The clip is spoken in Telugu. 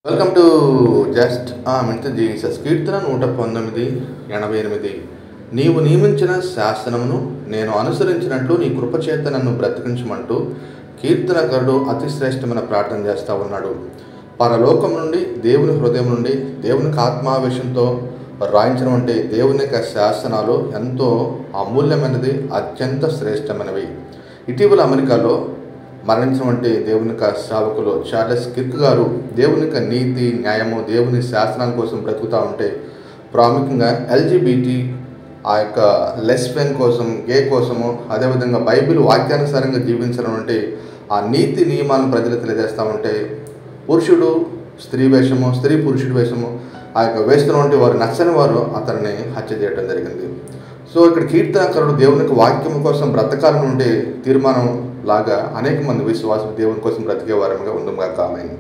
వెల్కమ్ టు జస్ట్ మింత జీసస్ కీర్తన 119:88. నీవు నియమించిన శాసనమును నేను అనుసరించినట్లు నీ కృపచేత నన్ను బ్రతికించమంటూ కీర్తనకారుడు అతి శ్రేష్టమైన ప్రార్థన చేస్తూ ఉన్నాడు. పరలోకం నుండి, దేవుని హృదయం నుండి, దేవునికి ఆత్మావేశంతో రాయించడం అంటే దేవుని యొక్క శాసనాలు ఎంతో అమూల్యమైనది, అత్యంత శ్రేష్టమైనవి. ఇటీవల అమెరికాలో మరణించినటువంటి దేవుని యొక్క సేవకులు చార్లెస్ కిర్క్ గారు దేవుని యొక్క నీతి, న్యాయము, దేవుని శాసనాల కోసం బ్రతుకుతూ ఉంటే, ప్రాముఖ్యంగా ఎల్జిబిటి ఆ యొక్క లెస్బియన్ కోసం, గే కోసము, అదేవిధంగా బైబిల్ వాక్యానుసారంగా జీవించడం అంటే ఆ నీతి నియమాలను ప్రజలు తెలియజేస్తూ ఉంటే, పురుషుడు స్త్రీ వేషము, స్త్రీ పురుషుడి వేషము ఆ యొక్క వేస్తున్నటువంటి వారు నచ్చని వారు అతన్ని హత్య చేయడం జరిగింది. సో ఇక్కడ కీర్తనకారుడు దేవునికి వాక్యం కోసం బ్రతకాలని ఉండే తీర్మానం లాగా అనేక మంది విశ్వాసులు దేవుని కోసం బ్రతికే వారంగా ఉందాం కాక. ఆమేన్.